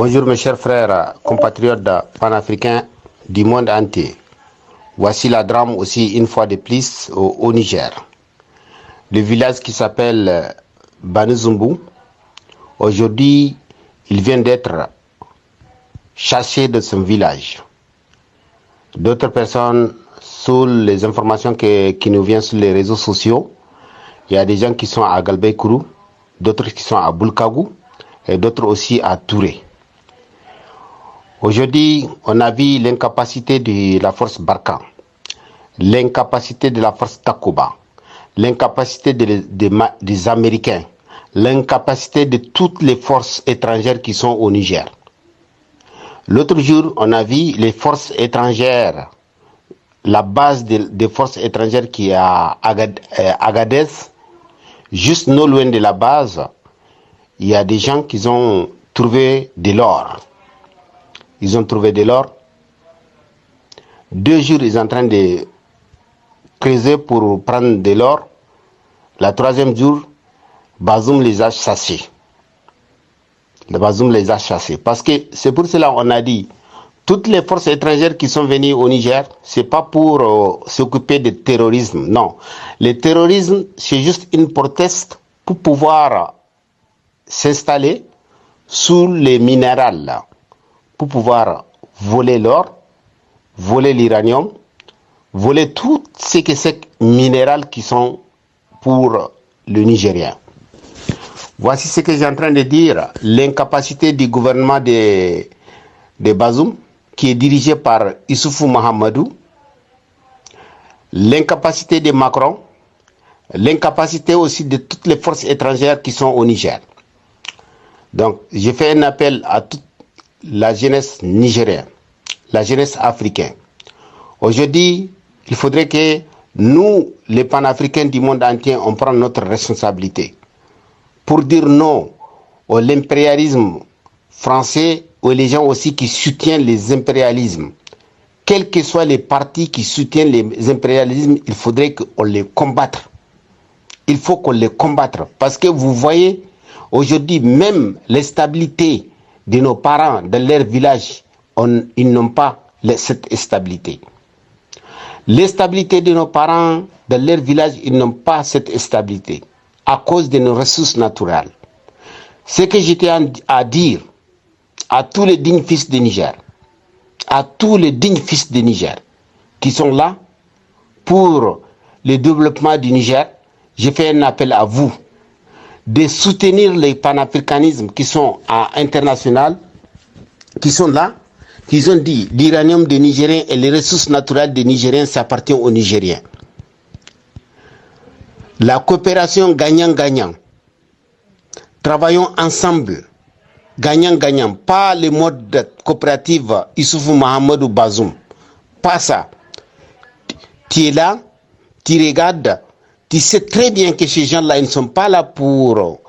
Bonjour mes chers frères, compatriotes panafricains du monde entier. Voici la drame aussi une fois de plus au Niger. Le village qui s'appelle Banizumbu, aujourd'hui il vient d'être chassé de son village. D'autres personnes, sous les informations qui nous viennent sur les réseaux sociaux, il y a des gens qui sont à Galbekourou, d'autres qui sont à Boulkagou et d'autres aussi à Touré. Aujourd'hui, on a vu l'incapacité de la force Barkhane, l'incapacité de la force Takuba, l'incapacité des Américains, l'incapacité de toutes les forces étrangères qui sont au Niger. L'autre jour, on a vu les forces étrangères, la base des forces étrangères qui est à Agadez, juste non loin de la base, il y a des gens qui ont trouvé de l'or. Ils ont trouvé de l'or. 2 jours, ils sont en train de creuser pour prendre de l'or. Le 3e jour, Bazoum les a chassés. Bazoum les a chassés. Parce que c'est pour cela qu'on a dit, toutes les forces étrangères qui sont venues au Niger, c'est pas pour s'occuper du terrorisme. Non. Le terrorisme, c'est juste une proteste pour pouvoir s'installer sous les minérales là, pour pouvoir voler l'or, voler l'uranium, voler tout ce que c'est minéral qui sont pour le Nigérien. Voici ce que j'ai en train de dire, l'incapacité du gouvernement de Bazoum, qui est dirigé par Issoufou Mahamadou, l'incapacité de Macron, l'incapacité aussi de toutes les forces étrangères qui sont au Niger. Donc, je fais un appel à toute la jeunesse nigérienne, la jeunesse africaine. Aujourd'hui, il faudrait que nous, les panafricains du monde entier, on prenne notre responsabilité pour dire non à l'impérialisme français, ou les gens aussi qui soutiennent les impérialismes. Quels que soient les partis qui soutiennent les impérialismes, il faudrait qu'on les combatte. Il faut qu'on les combatte. Parce que vous voyez, aujourd'hui, même les stabilités de nos parents dans leur village, ils n'ont pas cette stabilité. Les stabilités de nos parents dans leur village, ils n'ont pas cette stabilité à cause de nos ressources naturelles. Ce que j'étais à dire à tous les dignes fils de Niger, à tous les dignes fils de Niger qui sont là pour le développement du Niger, je fais un appel à vous de soutenir les panafricanismes qui sont à international, qui sont là, qui ont dit l'uranium des Nigériens et les ressources naturelles des Nigériens s'appartiennent aux Nigériens. La coopération gagnant-gagnant. Travaillons ensemble. Gagnant-gagnant. Pas le mode coopérative Issoufou Mahamadou Bazoum. Pas ça. Tu es là, tu regardes, tu sais très bien que ces gens-là, ils ne sont pas là pour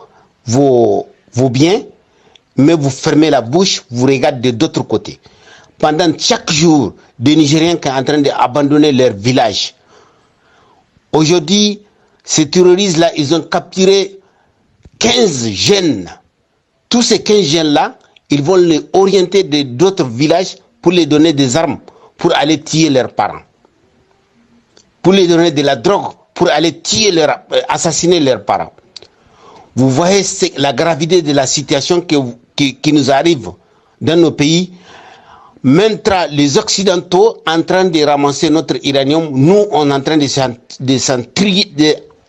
vos biens, mais vous fermez la bouche, vous regardez de l'autre côté. Pendant chaque jour, des Nigériens qui sont en train d'abandonner leur village. Aujourd'hui, ces terroristes-là, ils ont capturé 15 jeunes. Tous ces 15 jeunes-là, ils vont les orienter de d'autres villages pour les donner des armes, pour aller tuer leurs parents. Pour les donner de la drogue, pour aller assassiner leurs parents. Vous voyez la gravité de la situation qui nous arrive dans nos pays. Maintenant, les Occidentaux en train de ramasser notre uranium, nous, on est en train de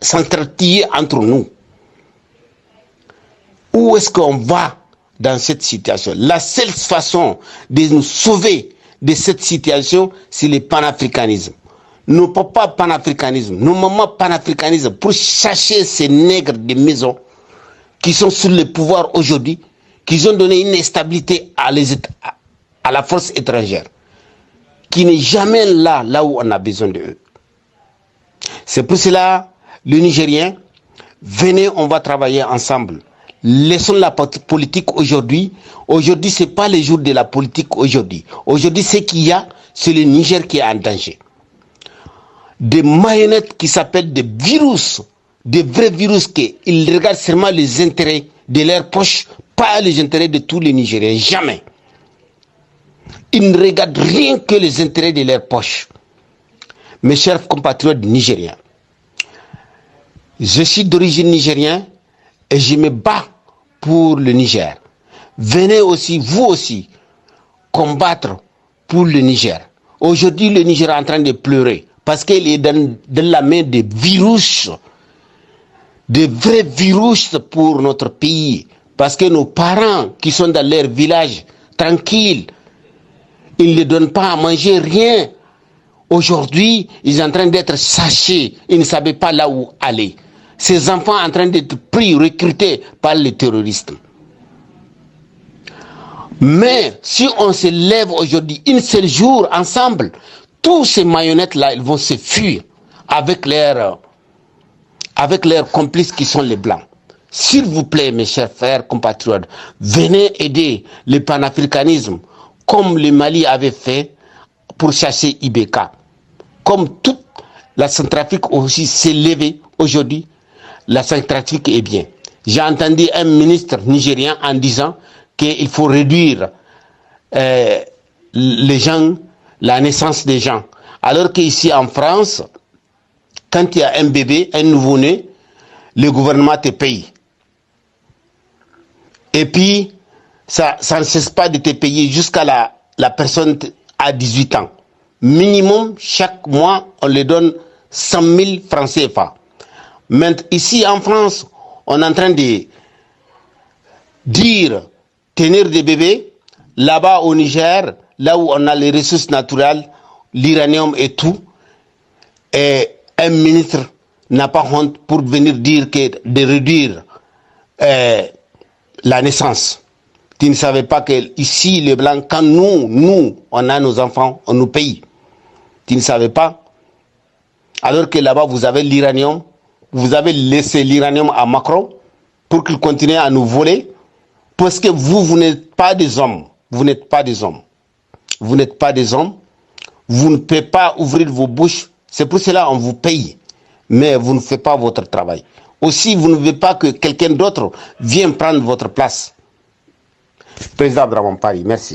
s'entretuer entre nous. Où est-ce qu'on va dans cette situation? La seule façon de nous sauver de cette situation, c'est le panafricanisme. Nos papas panafricanisme, nos mamans panafricanisme, pour chercher ces nègres de maison qui sont sur le pouvoir aujourd'hui, qui ont donné une stabilité à la force étrangère, qui n'est jamais là où on a besoin d'eux. C'est pour cela, le Nigérien, venez, on va travailler ensemble. Laissons la politique aujourd'hui. Aujourd'hui, ce n'est pas le jour de la politique aujourd'hui. Aujourd'hui, ce qu'il y a, c'est le Niger qui est en danger. Des marionnettes qui s'appellent des virus, des vrais virus qui ils regardent seulement les intérêts de leurs poches, pas les intérêts de tous les Nigériens, jamais. Ils ne regardent rien que les intérêts de leurs poches. Mes chers compatriotes nigériens, je suis d'origine nigérienne et je me bats pour le Niger. Venez aussi, vous aussi, combattre pour le Niger. Aujourd'hui, le Niger est en train de pleurer parce qu'il est dans la main des virus, des vrais virus pour notre pays. Parce que nos parents qui sont dans leur village, tranquilles, ils ne donnent pas à manger rien. Aujourd'hui, ils sont en train d'être sachés, ils ne savaient pas là où aller. Ces enfants sont en train d'être pris, recrutés par les terroristes. Mais si on se lève aujourd'hui, un seul jour, ensemble, tous ces marionnettes-là, ils vont se fuir avec leurs complices qui sont les Blancs. S'il vous plaît, mes chers frères compatriotes, venez aider le panafricanisme, comme le Mali avait fait pour chasser Ibeka. Comme toute la Centrafrique aussi s'est levée aujourd'hui, la Centrafrique est bien. J'ai entendu un ministre nigérien en disant qu'il faut réduire les gens, la naissance des gens. Alors qu'ici en France, quand il y a un bébé, un nouveau-né, le gouvernement te paye. Et puis, ça ne cesse pas de te payer jusqu'à la personne à 18 ans. Minimum, chaque mois, on lui donne 100 000 francs CFA. Mais ici en France, on est en train de dire tenir des bébés. Là-bas au Niger, là où on a les ressources naturelles, l'uranium et tout, et un ministre n'a pas honte pour venir dire que de réduire la naissance. Tu ne savais pas que ici les Blancs, quand nous, on a nos enfants, on nous paye. Tu ne savais pas? Alors que là-bas, vous avez l'uranium, vous avez laissé l'uranium à Macron pour qu'il continue à nous voler, parce que vous n'êtes pas des hommes. Vous n'êtes pas des hommes. Vous n'êtes pas des hommes. Vous ne pouvez pas ouvrir vos bouches. C'est pour cela qu'on vous paye. Mais vous ne faites pas votre travail. Aussi, vous ne voulez pas que quelqu'un d'autre vienne prendre votre place. Président Abdraman Paris, merci.